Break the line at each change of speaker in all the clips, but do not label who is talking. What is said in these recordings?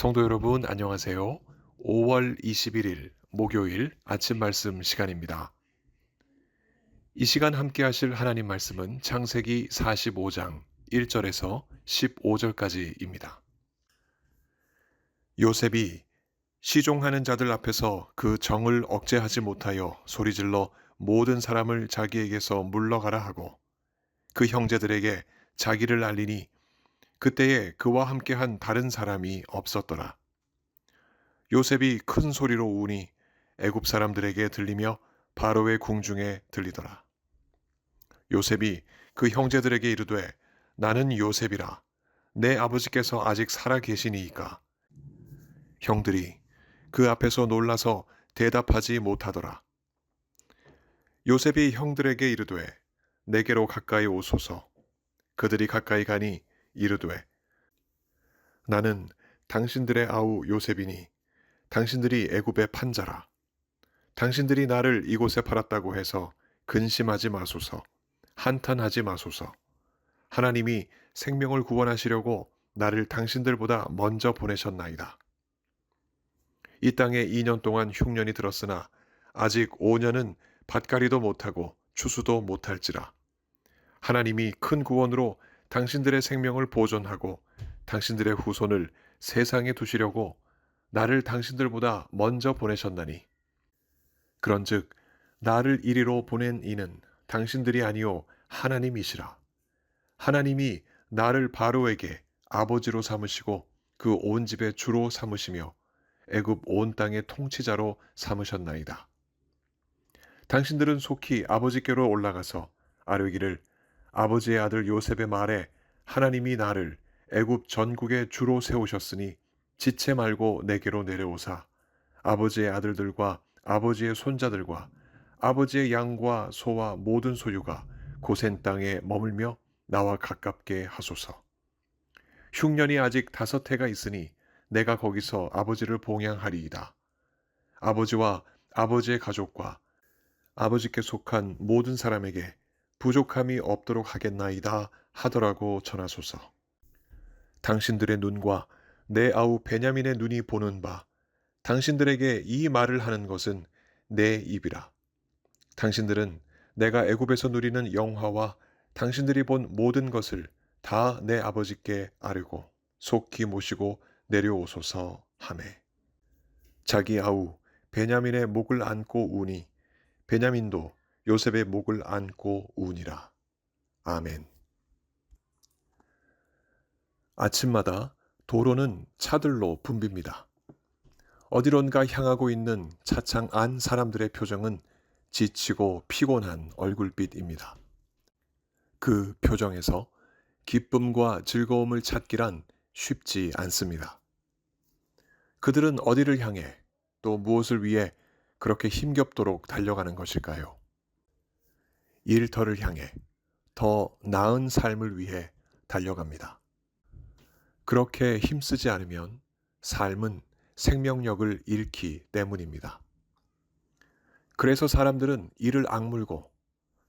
성도 여러분, 안녕하세요. 5월 21일 목요일 아침 말씀 시간입니다. 이 시간 함께 하실 하나님 말씀은 창세기 45장 1절에서 15절까지입니다. 요셉이 시종하는 자들 앞에서 그 정을 억제하지 못하여 소리질러 모든 사람을 자기에게서 물러가라 하고 그 형제들에게 자기를 알리니 그때에 그와 함께한 다른 사람이 없었더라. 요셉이 큰 소리로 우니 애굽 사람들에게 들리며 바로의 궁중에 들리더라. 요셉이 그 형제들에게 이르되 나는 요셉이라 내 아버지께서 아직 살아 계시니이까. 형들이 그 앞에서 놀라서 대답하지 못하더라. 요셉이 형들에게 이르되 내게로 가까이 오소서. 그들이 가까이 가니 이르되 나는 당신들의 아우 요셉이니 당신들이 애굽의 판자라. 당신들이 나를 이곳에 팔았다고 해서 근심하지 마소서. 한탄하지 마소서. 하나님이 생명을 구원하시려고 나를 당신들보다 먼저 보내셨나이다. 이 땅에 2년 동안 흉년이 들었으나 아직 5년은 밭갈이도 못하고 추수도 못할지라. 하나님이 큰 구원으로 당신들의 생명을 보존하고 당신들의 후손을 세상에 두시려고 나를 당신들보다 먼저 보내셨나니 그런즉 나를 이리로 보낸 이는 당신들이 아니요 하나님이시라. 하나님이 나를 바로에게 아버지로 삼으시고 그 온 집의 주로 삼으시며 애굽 온 땅의 통치자로 삼으셨나이다. 당신들은 속히 아버지께로 올라가서 아뢰기를 아버지의 아들 요셉의 말에 하나님이 나를 애굽 전국의 주로 세우셨으니 지체 말고 내게로 내려오사 아버지의 아들들과 아버지의 손자들과 아버지의 양과 소와 모든 소유가 고센 땅에 머물며 나와 가깝게 하소서. 흉년이 아직 5해가 있으니 내가 거기서 아버지를 봉양하리이다. 아버지와 아버지의 가족과 아버지께 속한 모든 사람에게 부족함이 없도록 하겠나이다 하더라고 전하소서. 당신들의 눈과 내 아우 베냐민의 눈이 보는 바 당신들에게 이 말을 하는 것은 내 입이라. 당신들은 내가 애굽에서 누리는 영화와 당신들이 본 모든 것을 다 내 아버지께 아뢰고 속히 모시고 내려오소서 하매 자기 아우 베냐민의 목을 안고 우니 베냐민도 요셉의 목을 안고 우니라. 아멘. 아침마다 도로는 차들로 붐빕니다. 어디론가 향하고 있는 차창 안 사람들의 표정은 지치고 피곤한 얼굴빛입니다. 그 표정에서 기쁨과 즐거움을 찾기란 쉽지 않습니다. 그들은 어디를 향해 또 무엇을 위해 그렇게 힘겹도록 달려가는 것일까요? 일터를 향해 더 나은 삶을 위해 달려갑니다. 그렇게 힘쓰지 않으면 삶은 생명력을 잃기 때문입니다. 그래서 사람들은 이를 악물고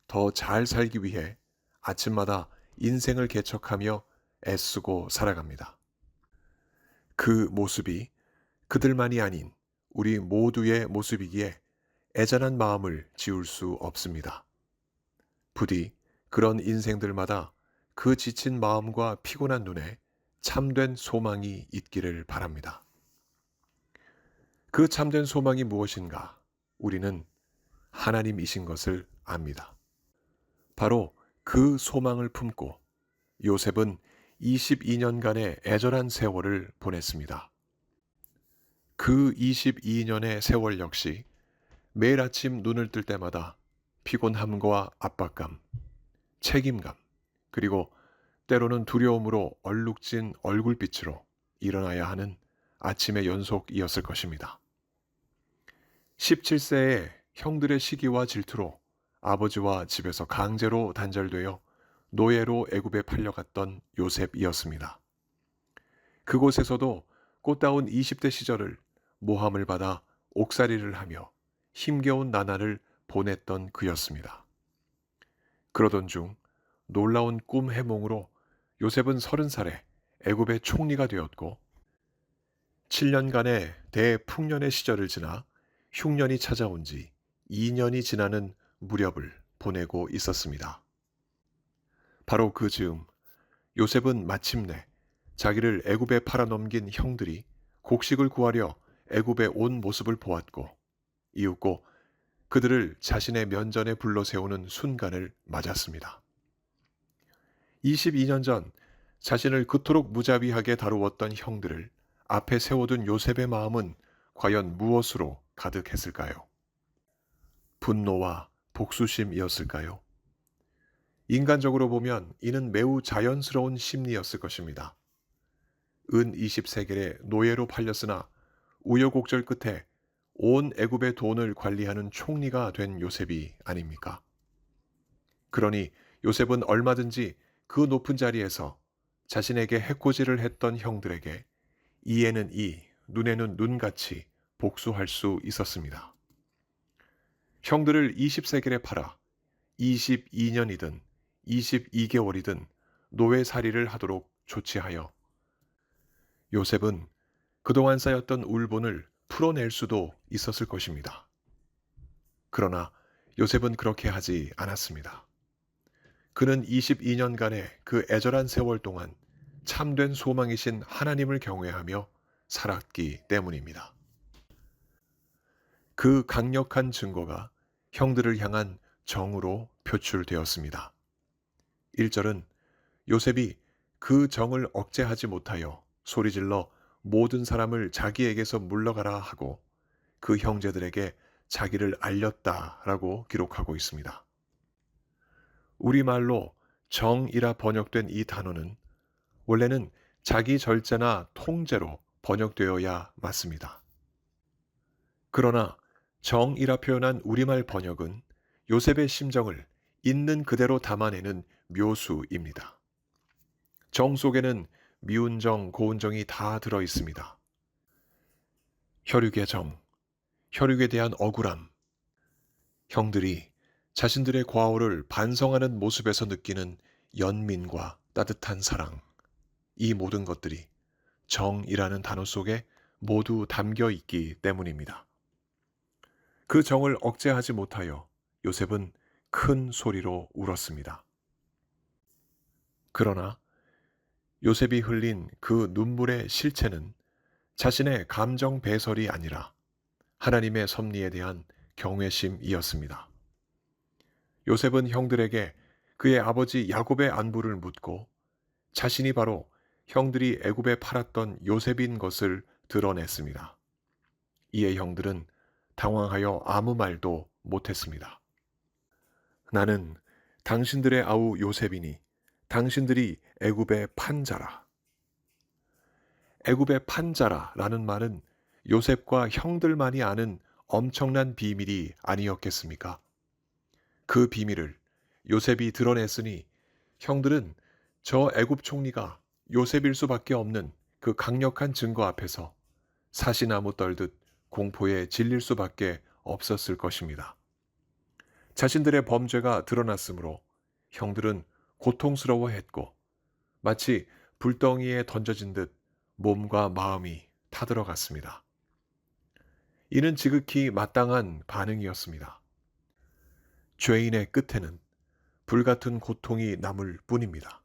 더 잘 살기 위해 아침마다 인생을 개척하며 애쓰고 살아갑니다. 그 모습이 그들만이 아닌 우리 모두의 모습이기에 애잔한 마음을 지울 수 없습니다. 부디 그런 인생들마다 그 지친 마음과 피곤한 눈에 참된 소망이 있기를 바랍니다. 그 참된 소망이 무엇인가? 우리는 하나님이신 것을 압니다. 바로 그 소망을 품고 요셉은 22년간의 애절한 세월을 보냈습니다. 그 22년의 세월 역시 매일 아침 눈을 뜰 때마다 피곤함과 압박감, 책임감, 그리고 때로는 두려움으로 얼룩진 얼굴빛으로 일어나야 하는 아침의 연속이었을 것입니다. 17세에 형들의 시기와 질투로 아버지와 집에서 강제로 단절되어 노예로 애굽에 팔려갔던 요셉이었습니다. 그곳에서도 꽃다운 20대 시절을 모함을 받아 옥살이를 하며 힘겨운 나날을 보냈던 그였습니다. 그러던 중 놀라운 꿈 해몽으로 요셉은 30살에 애굽의 총리가 되었고 7년간의 대풍년의 시절을 지나 흉년이 찾아온 지 2년이 지나는 무렵을 보내고 있었습니다. 바로 그 즈음 요셉은 마침내 자기를 애굽에 팔아넘긴 형들이 곡식을 구하려 애굽에 온 모습을 보았고 이윽고 그들을 자신의 면전에 불러 세우는 순간을 맞았습니다. 22년 전 자신을 그토록 무자비하게 다루었던 형들을 앞에 세워둔 요셉의 마음은 과연 무엇으로 가득했을까요? 분노와 복수심이었을까요? 인간적으로 보면 이는 매우 자연스러운 심리였을 것입니다. 은 20세겔의 노예로 팔렸으나 우여곡절 끝에 온 애굽의 돈을 관리하는 총리가 된 요셉이 아닙니까? 그러니 요셉은 얼마든지 그 높은 자리에서 자신에게 해코지를 했던 형들에게 이에는 이, 눈에는 눈같이 복수할 수 있었습니다. 형들을 20세겔에 팔아 22년이든 22개월이든 노예살이를 하도록 조치하여 요셉은 그동안 쌓였던 울분을 풀어낼 수도 있었을 것입니다. 그러나 요셉은 그렇게 하지 않았습니다. 그는 22년간의 그 애절한 세월 동안 참된 소망이신 하나님을 경외하며 살았기 때문입니다. 그 강력한 증거가 형들을 향한 정으로 표출되었습니다. 1절은 요셉이 그 정을 억제하지 못하여 소리질러 모든 사람을 자기에게서 물러가라 하고 그 형제들에게 자기를 알렸다라고 기록하고 있습니다. 우리말로 정이라 번역된 이 단어는 원래는 자기 절제나 통제로 번역되어야 맞습니다. 그러나 정이라 표현한 우리말 번역은 요셉의 심정을 있는 그대로 담아내는 묘수입니다. 정 속에는 미운 정, 고운 정이 다 들어 있습니다. 혈육의 정, 혈육에 대한 억울함, 형들이 자신들의 과오를 반성하는 모습에서 느끼는 연민과 따뜻한 사랑, 이 모든 것들이 정이라는 단어 속에 모두 담겨 있기 때문입니다. 그 정을 억제하지 못하여 요셉은 큰 소리로 울었습니다. 그러나 요셉이 흘린 그 눈물의 실체는 자신의 감정 배설이 아니라 하나님의 섭리에 대한 경외심이었습니다. 요셉은 형들에게 그의 아버지 야곱의 안부를 묻고 자신이 바로 형들이 애굽에 팔았던 요셉인 것을 드러냈습니다. 이에 형들은 당황하여 아무 말도 못했습니다. 나는 당신들의 아우 요셉이니 당신들이 애굽의 판자라. 애굽의 판자라라는 말은 요셉과 형들만이 아는 엄청난 비밀이 아니었겠습니까? 그 비밀을 요셉이 드러냈으니 형들은 저 애굽 총리가 요셉일 수밖에 없는 그 강력한 증거 앞에서 사시나무 떨듯 공포에 질릴 수밖에 없었을 것입니다. 자신들의 범죄가 드러났으므로 형들은 고통스러워했고 마치 불덩이에 던져진 듯 몸과 마음이 타들어갔습니다. 이는 지극히 마땅한 반응이었습니다. 죄인의 끝에는 불같은 고통이 남을 뿐입니다.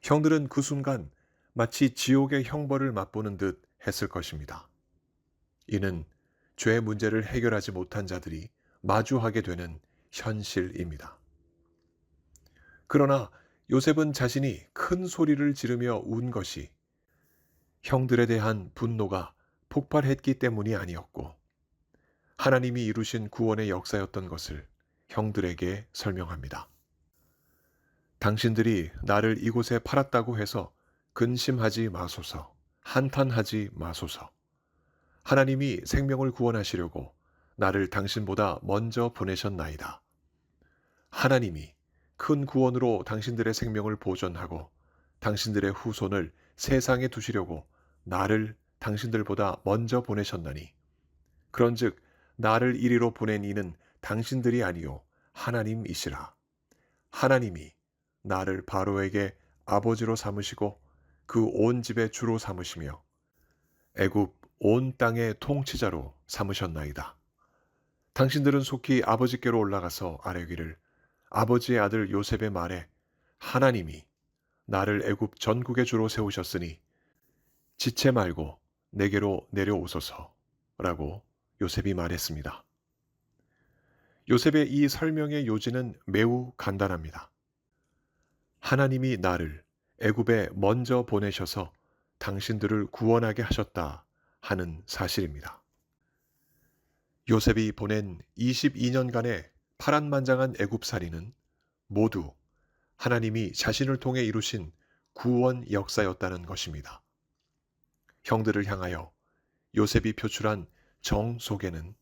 형들은 그 순간 마치 지옥의 형벌을 맛보는 듯 했을 것입니다. 이는 죄의 문제를 해결하지 못한 자들이 마주하게 되는 현실입니다. 그러나 요셉은 자신이 큰 소리를 지르며 운 것이 형들에 대한 분노가 폭발했기 때문이 아니었고 하나님이 이루신 구원의 역사였던 것을 형들에게 설명합니다. 당신들이 나를 이곳에 팔았다고 해서 근심하지 마소서, 한탄하지 마소서. 하나님이 생명을 구원하시려고 나를 당신보다 먼저 보내셨나이다. 하나님이 큰 구원으로 당신들의 생명을 보존하고 당신들의 후손을 세상에 두시려고 나를 당신들보다 먼저 보내셨나니 그런즉 나를 이리로 보낸 이는 당신들이 아니요 하나님이시라. 하나님이 나를 바로에게 아버지로 삼으시고 그 온 집의 주로 삼으시며 애굽 온 땅의 통치자로 삼으셨나이다. 당신들은 속히 아버지께로 올라가서 아뢰기를 아버지의 아들 요셉의 말에 하나님이 나를 애굽 전국의 주로 세우셨으니 지체 말고 내게로 내려오소서라고 요셉이 말했습니다. 요셉의 이 설명의 요지는 매우 간단합니다. 하나님이 나를 애굽에 먼저 보내셔서 당신들을 구원하게 하셨다 하는 사실입니다. 요셉이 보낸 22년간의 파란만장한 애굽살이는 모두 하나님이 자신을 통해 이루신 구원 역사였다는 것입니다. 형들을 향하여 요셉이 표출한 정 속에는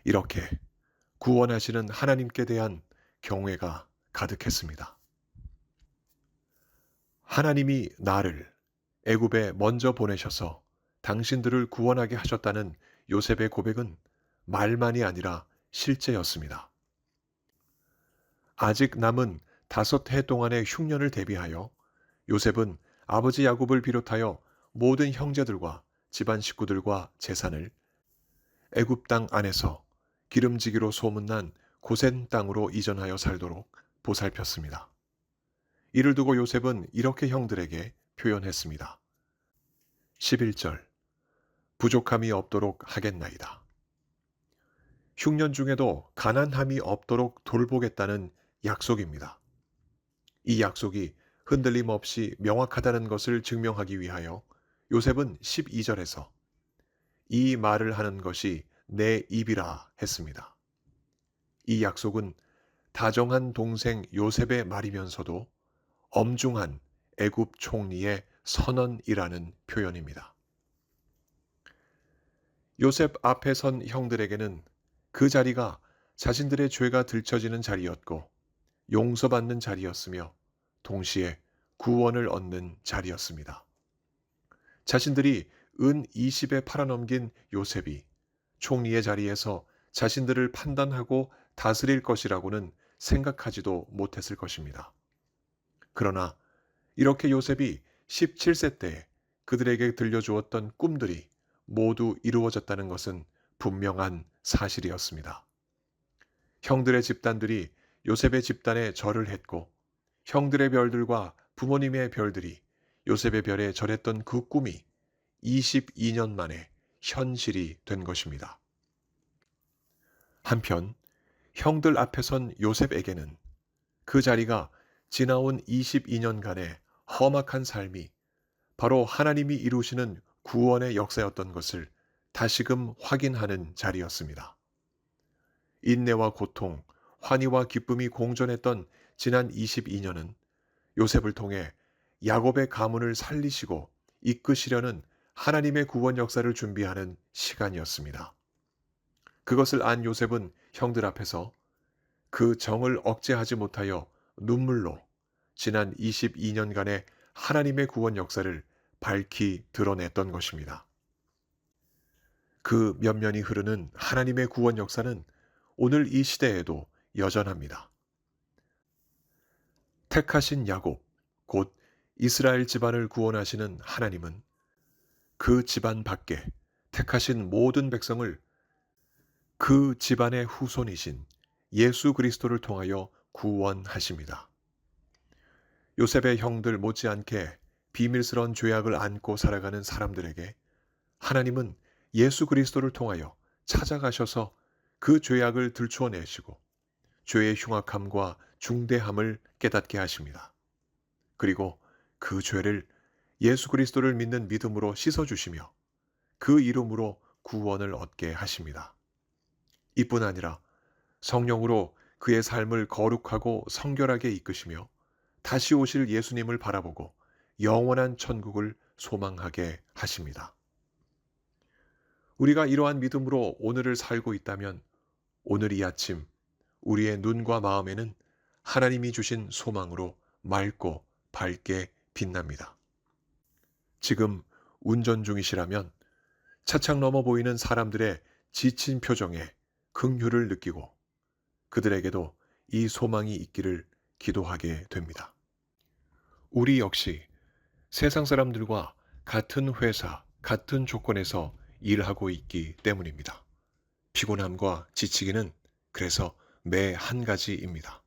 이렇게 구원하시는 하나님께 대한 경외가 가득했습니다. 하나님이 나를 애굽에 먼저 보내셔서 당신들을 구원하게 하셨다는 요셉의 고백은 말만이 아니라 실제였습니다. 아직 남은 5해 동안의 흉년을 대비하여 요셉은 아버지 야곱을 비롯하여 모든 형제들과 집안 식구들과 재산을 애굽 땅 안에서 기름지기로 소문난 고센 땅으로 이전하여 살도록 보살폈습니다. 이를 두고 요셉은 이렇게 형들에게 표현했습니다. 11절 부족함이 없도록 하겠나이다. 흉년 중에도 가난함이 없도록 돌보겠다는 약속입니다. 이 약속이 흔들림 없이 명확하다는 것을 증명하기 위하여 요셉은 12절에서 이 말을 하는 것이 내 입이라 했습니다. 이 약속은 다정한 동생 요셉의 말이면서도 엄중한 애굽 총리의 선언이라는 표현입니다. 요셉 앞에 선 형들에게는 그 자리가 자신들의 죄가 들춰지는 자리였고 용서받는 자리였으며 동시에 구원을 얻는 자리였습니다. 자신들이 은 20에 팔아넘긴 요셉이 총리의 자리에서 자신들을 판단하고 다스릴 것이라고는 생각하지도 못했을 것입니다. 그러나 이렇게 요셉이 17세 때 그들에게 들려주었던 꿈들이 모두 이루어졌다는 것은 분명한 사실이었습니다. 형들의 집단들이 요셉의 집단에 절을 했고 형들의 별들과 부모님의 별들이 요셉의 별에 절했던 그 꿈이 22년 만에 현실이 된 것입니다. 한편 형들 앞에 선 요셉에게는 그 자리가 지나온 22년간의 험악한 삶이 바로 하나님이 이루시는 구원의 역사였던 것을 다시금 확인하는 자리였습니다. 인내와 고통, 환희와 기쁨이 공존했던 지난 22년은 요셉을 통해 야곱의 가문을 살리시고 이끄시려는 하나님의 구원 역사를 준비하는 시간이었습니다. 그것을 안 요셉은 형들 앞에서 그 정을 억제하지 못하여 눈물로 지난 22년간의 하나님의 구원 역사를 밝히 드러냈던 것입니다. 그 면면이 흐르는 하나님의 구원 역사는 오늘 이 시대에도 여전합니다. 택하신 야곱, 곧 이스라엘 집안을 구원하시는 하나님은 그 집안 밖에 택하신 모든 백성을 그 집안의 후손이신 예수 그리스도를 통하여 구원하십니다. 요셉의 형들 못지않게 비밀스러운 죄악을 안고 살아가는 사람들에게 하나님은 예수 그리스도를 통하여 찾아가셔서 그 죄악을 들추어내시고 죄의 흉악함과 중대함을 깨닫게 하십니다. 그리고 그 죄를 예수 그리스도를 믿는 믿음으로 씻어주시며 그 이름으로 구원을 얻게 하십니다. 이뿐 아니라 성령으로 그의 삶을 거룩하고 성결하게 이끄시며 다시 오실 예수님을 바라보고 영원한 천국을 소망하게 하십니다. 우리가 이러한 믿음으로 오늘을 살고 있다면 오늘 이 아침 우리의 눈과 마음에는 하나님이 주신 소망으로 맑고 밝게 빛납니다. 지금 운전 중이시라면 차창 너머 보이는 사람들의 지친 표정에 긍휼을 느끼고 그들에게도 이 소망이 있기를 기도하게 됩니다. 우리 역시 세상 사람들과 같은 회사, 같은 조건에서 일하고 있기 때문입니다. 피곤함과 지치기는 그래서 매 한 가지입니다.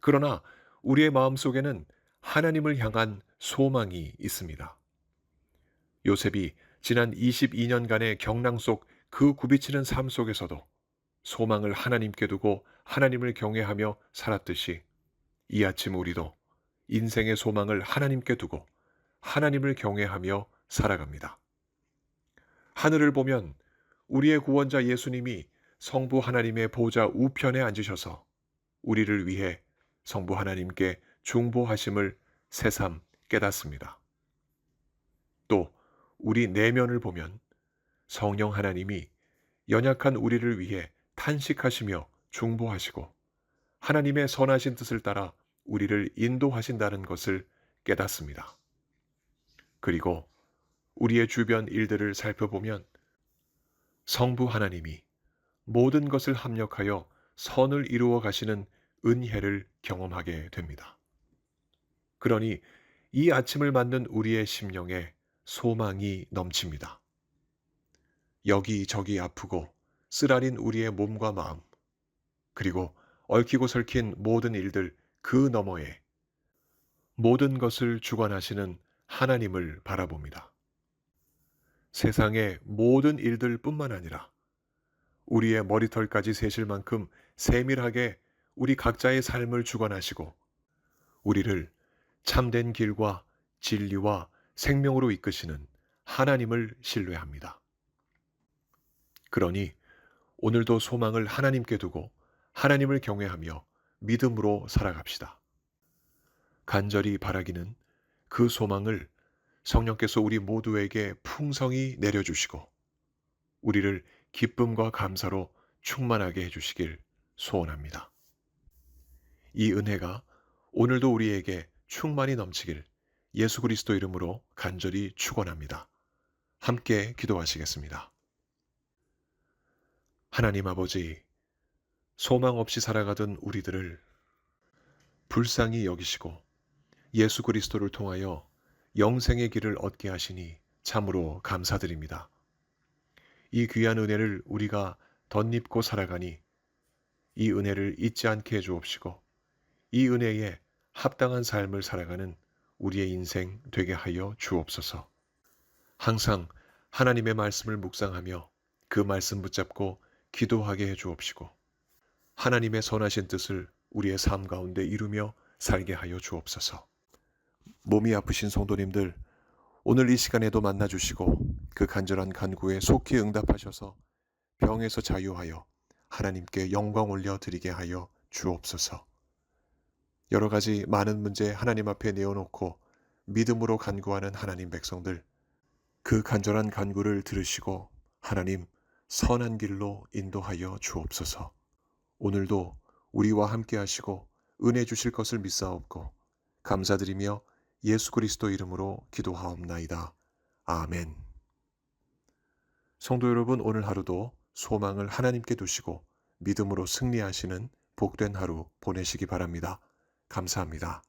그러나 우리의 마음 속에는 하나님을 향한 소망이 있습니다. 요셉이 지난 22년간의 경랑 속 그 굽이치는 삶 속에서도 소망을 하나님께 두고 하나님을 경외하며 살았듯이 이 아침 우리도 인생의 소망을 하나님께 두고 하나님을 경외하며 살아갑니다. 하늘을 보면 우리의 구원자 예수님이 성부 하나님의 보좌 우편에 앉으셔서 우리를 위해 성부 하나님께 중보하심을 새삼 깨닫습니다. 또 우리 내면을 보면 성령 하나님이 연약한 우리를 위해 탄식하시며 중보하시고 하나님의 선하신 뜻을 따라 우리를 인도하신다는 것을 깨닫습니다. 그리고 우리의 주변 일들을 살펴보면 성부 하나님이 모든 것을 합력하여 선을 이루어 가시는 은혜를 경험하게 됩니다. 그러니 이 아침을 맞는 우리의 심령에 소망이 넘칩니다. 여기저기 아프고 쓰라린 우리의 몸과 마음, 그리고 얽히고 설킨 모든 일들 그 너머에 모든 것을 주관하시는 하나님을 바라봅니다. 세상의 모든 일들 뿐만 아니라 우리의 머리털까지 세실 만큼 세밀하게 우리 각자의 삶을 주관하시고 우리를 참된 길과 진리와 생명으로 이끄시는 하나님을 신뢰합니다. 그러니 오늘도 소망을 하나님께 두고 하나님을 경외하며 믿음으로 살아갑시다. 간절히 바라기는 그 소망을 성령께서 우리 모두에게 풍성히 내려주시고 우리를 기쁨과 감사로 충만하게 해주시길 소원합니다. 이 은혜가 오늘도 우리에게 충만히 넘치길 예수 그리스도 이름으로 간절히 축원합니다. 함께 기도하시겠습니다. 하나님 아버지, 소망 없이 살아가던 우리들을 불쌍히 여기시고 예수 그리스도를 통하여 영생의 길을 얻게 하시니 참으로 감사드립니다. 이 귀한 은혜를 우리가 덧입고 살아가니 이 은혜를 잊지 않게 해주옵시고 이 은혜에 합당한 삶을 살아가는 우리의 인생 되게 하여 주옵소서. 항상 하나님의 말씀을 묵상하며 그 말씀 붙잡고 기도하게 해주옵시고 하나님의 선하신 뜻을 우리의 삶 가운데 이루며 살게 하여 주옵소서. 몸이 아프신 성도님들, 오늘 이 시간에도 만나주시고 그 간절한 간구에 속히 응답하셔서 병에서 자유하여 하나님께 영광 올려드리게 하여 주옵소서. 여러 가지 많은 문제 하나님 앞에 내어놓고 믿음으로 간구하는 하나님 백성들, 그 간절한 간구를 들으시고 하나님 선한 길로 인도하여 주옵소서. 오늘도 우리와 함께 하시고 은혜 주실 것을 믿사옵고 감사드리며 예수 그리스도 이름으로 기도하옵나이다. 아멘. 성도 여러분, 오늘 하루도 소망을 하나님께 두시고 믿음으로 승리하시는 복된 하루 보내시기 바랍니다. 감사합니다.